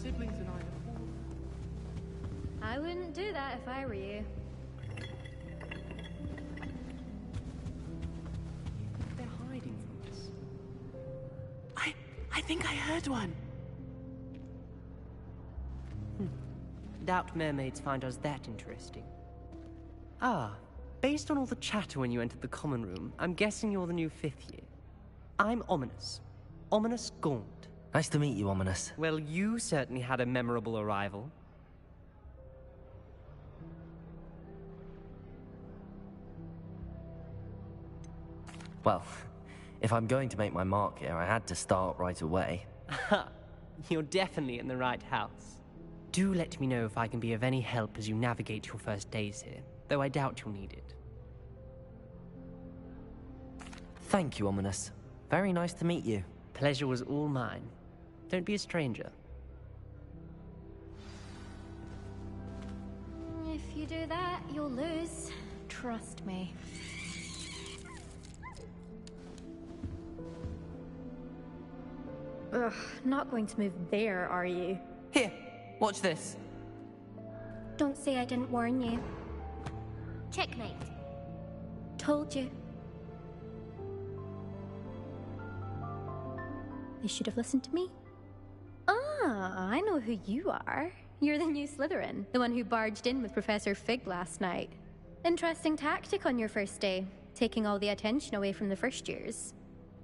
siblings and I look forward. I wouldn't do that if I were you. They're hiding from us. I think I heard one. Doubt mermaids find us that interesting. Ah, based on all the chatter when you entered the common room, I'm guessing you're the new 5th year. I'm Ominous. Ominous Gaunt. Nice to meet you, Ominous. Well, you certainly had a memorable arrival. Well, if I'm going to make my mark here, I had to start right away. Ha! You're definitely in the right house. Do let me know if I can be of any help as you navigate your first days here, though I doubt you'll need it. Thank you, Ominous. Very nice to meet you. Pleasure was all mine. Don't be a stranger. If you do that, you'll lose. Trust me. Ugh, not going to move there, are you? Here, watch this. Don't say I didn't warn you. Checkmate. Told you. They should have listened to me. Ah, I know who you are. You're the new Slytherin, the one who barged in with Professor Fig last night. Interesting tactic on your first day, taking all the attention away from the first years.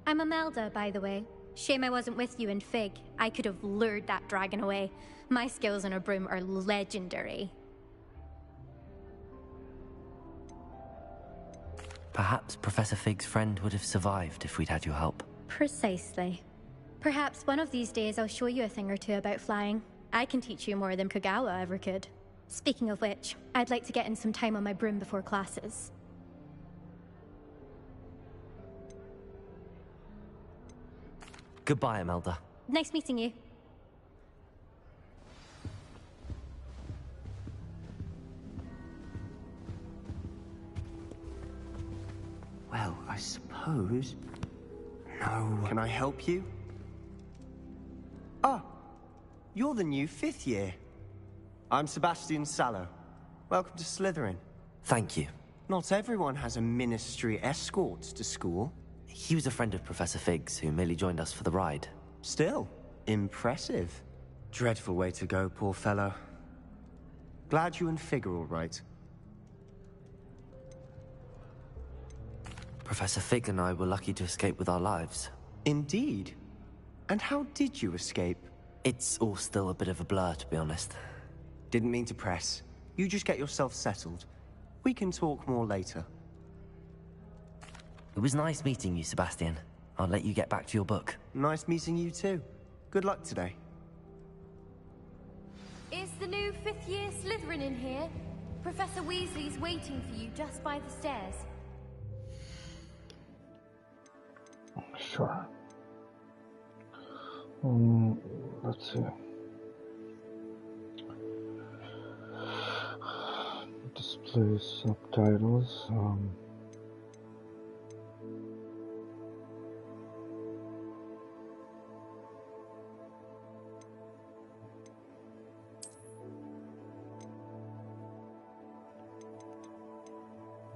I'm Imelda, by the way. Shame I wasn't with you in Fig. I could have lured that dragon away. My skills on a broom are legendary. Perhaps Professor Fig's friend would have survived if we'd had your help. Precisely. Perhaps one of these days I'll show you a thing or two about flying. I can teach you more than Kagawa ever could. Speaking of which, I'd like to get in some time on my broom before classes. Goodbye, Imelda. Nice meeting you. Well, I suppose... No. Can I help you? Ah, you're the new 5th year. I'm Sebastian Sallow. Welcome to Slytherin. Thank you. Not everyone has a ministry escort to school. He was a friend of Professor Fig's who merely joined us for the ride. Still, impressive. Dreadful way to go, poor fellow. Glad you and Fig are all right. Professor Fig and I were lucky to escape with our lives. Indeed. And how did you escape? It's all still a bit of a blur, to be honest. Didn't mean to press. You just get yourself settled. We can talk more later. It was nice meeting you, Sebastian. I'll let you get back to your book. Nice meeting you too. Good luck today. Is the new 5th year Slytherin in here? Professor Weasley's waiting for you just by the stairs. Sure. Let's see. Display subtitles.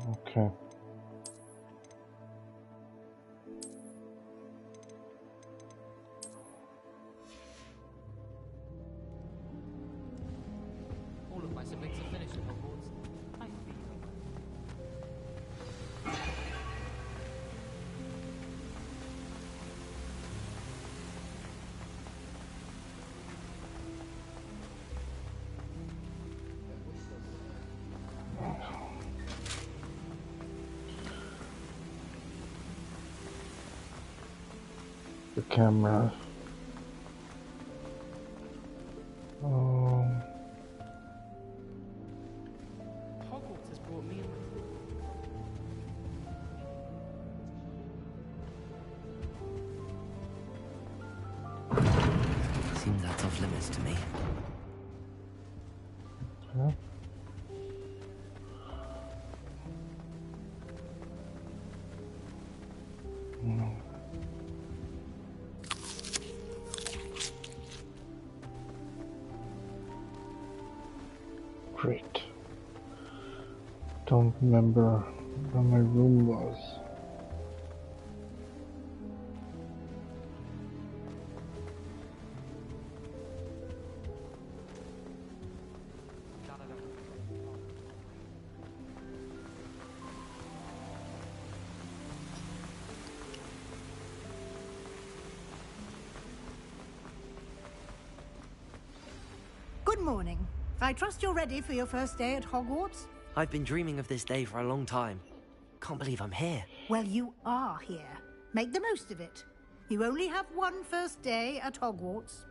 Okay. All of my siblings are finished at Hogwarts. I can be The camera. Hogwarts has brought me Seems that's off limits to me. Okay. Great. Don't remember where my room was. Good morning. I trust you're ready for your first day at Hogwarts? I've been dreaming of this day for a long time. Can't believe I'm here. Well, you are here. Make the most of it. You only have one first day at Hogwarts.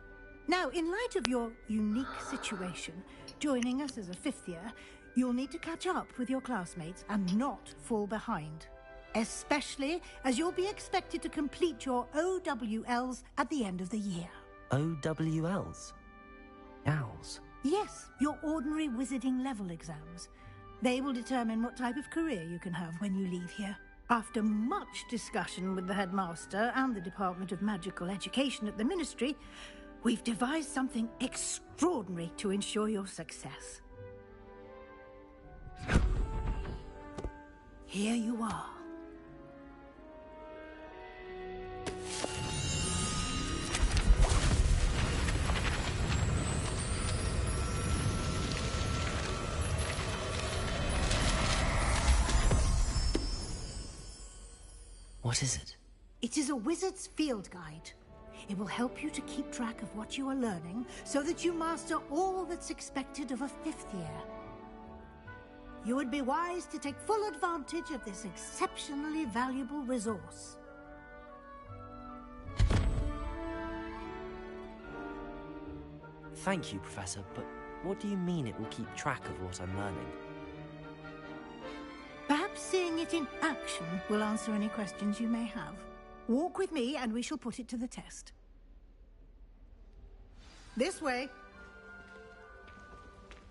Now, in light of your unique situation, joining us as a fifth year, you'll need to catch up with your classmates and not fall behind. Especially as you'll be expected to complete your OWLs at the end of the year. OWLs? Owls? Yes, your ordinary wizarding level exams. They will determine what type of career you can have when you leave here. After much discussion with the headmaster and the Department of Magical Education at the Ministry, we've devised something extraordinary to ensure your success. Here you are. What is it? It is a wizard's field guide. It will help you to keep track of what you are learning so that you master all that's expected of a fifth year. You would be wise to take full advantage of this exceptionally valuable resource. Thank you, Professor, but what do you mean it will keep track of what I'm learning? Perhaps seeing it in action will answer any questions you may have. Walk with me and we shall put it to the test. This way.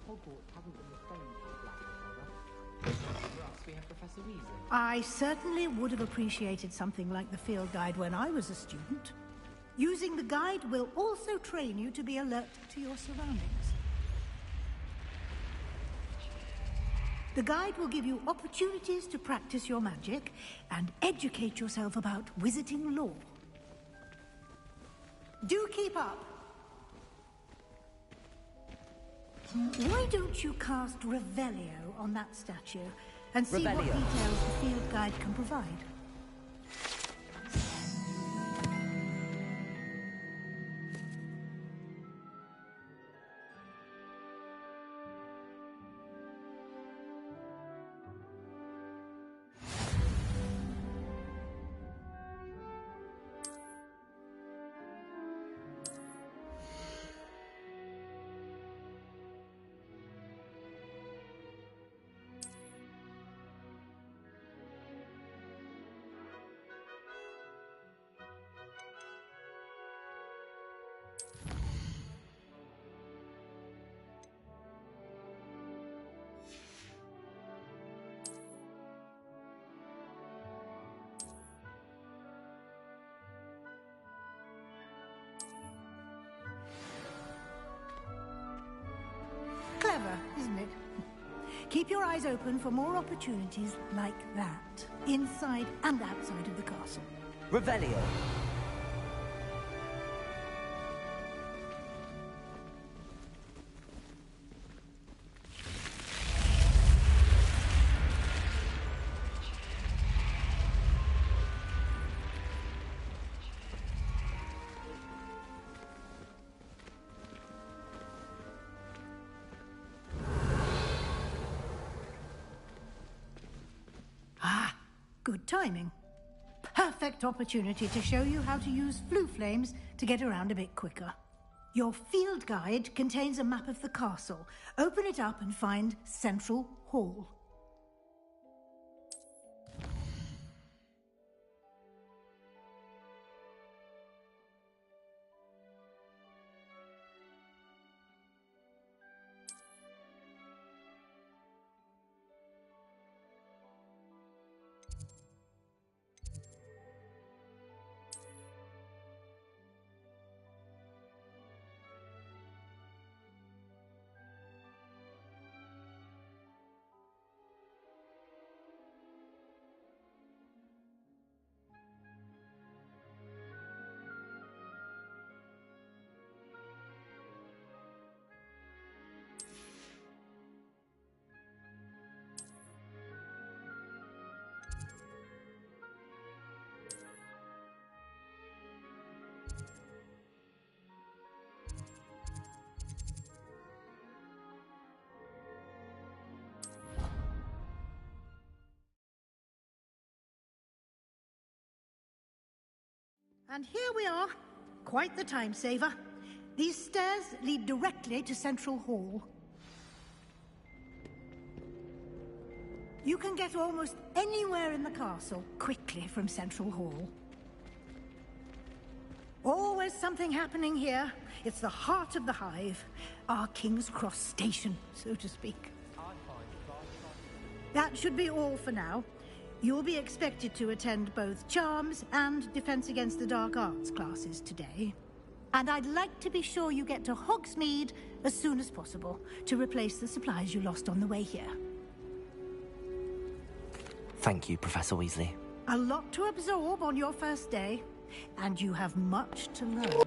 Hogwarts hasn't been the same since last October. For us, we have Professor Weasley. I certainly would have appreciated something like the field guide when I was a student. Using the guide will also train you to be alert to your surroundings. The guide will give you opportunities to practice your magic and educate yourself about wizarding lore. Do keep up. Why don't you cast Revelio on that statue and see what details the field guide can provide? Clever, isn't it? Keep your eyes open for more opportunities like that, inside and outside of the castle. Revelio! Good timing. Perfect opportunity to show you how to use flue flames to get around a bit quicker. Your field guide contains a map of the castle. Open it up and find Central Hall. And here we are. Quite the time saver. These stairs lead directly to Central Hall. You can get almost anywhere in the castle quickly from Central Hall. Always something happening here. It's the heart of the Hive. Our King's Cross station, so to speak. That should be all for now. You'll be expected to attend both Charms and Defense Against the Dark Arts classes today. And I'd like to be sure you get to Hogsmeade as soon as possible to replace the supplies you lost on the way here. Thank you, Professor Weasley. A lot to absorb on your first day, and you have much to learn.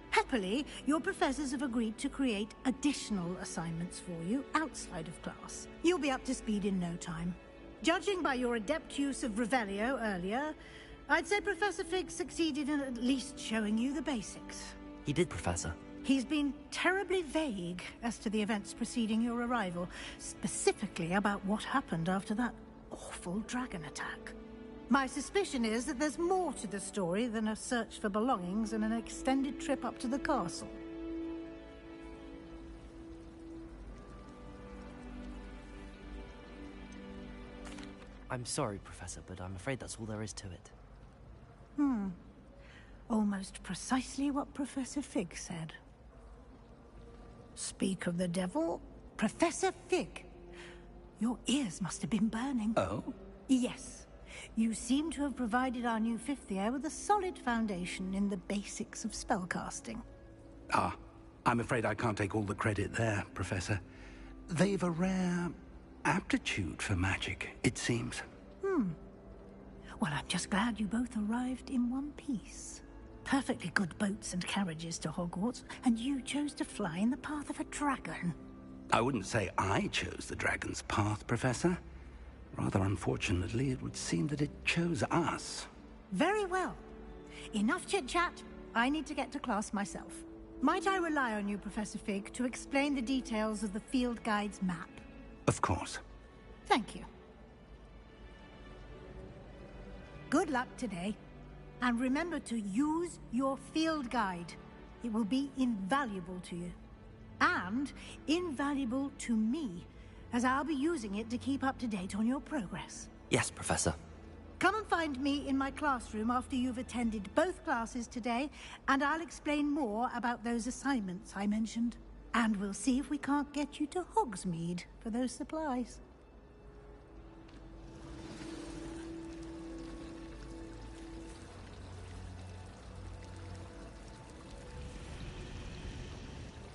Happily, your professors have agreed to create additional assignments for you outside of class. You'll be up to speed in no time. Judging by your adept use of Revelio earlier, I'd say Professor Fig succeeded in at least showing you the basics. He did, Professor. He's been terribly vague as to the events preceding your arrival, specifically about what happened after that awful dragon attack. My suspicion is that there's more to the story than a search for belongings and an extended trip up to the castle. I'm sorry, Professor, but I'm afraid that's all there is to it. Almost precisely what Professor Fig said. Speak of the devil, Professor Fig. Your ears must have been burning. Oh? Yes. You seem to have provided our new fifth year with a solid foundation in the basics of spellcasting. Ah, I'm afraid I can't take all the credit there, Professor. They've a rare aptitude for magic, it seems. Well, I'm just glad you both arrived in one piece. Perfectly good boats and carriages to Hogwarts, and you chose to fly in the path of a dragon. I wouldn't say I chose the dragon's path, Professor. Rather unfortunately, it would seem that it chose us. Very well. Enough chit-chat. I need to get to class myself. Might I rely on you, Professor Fig, to explain the details of the field guide's map? Of course. Thank you. Good luck today. And remember to use your field guide. It will be invaluable to you. And invaluable to me, as I'll be using it to keep up to date on your progress. Yes, Professor. Come and find me in my classroom after you've attended both classes today, and I'll explain more about those assignments I mentioned. And we'll see if we can't get you to Hogsmeade for those supplies.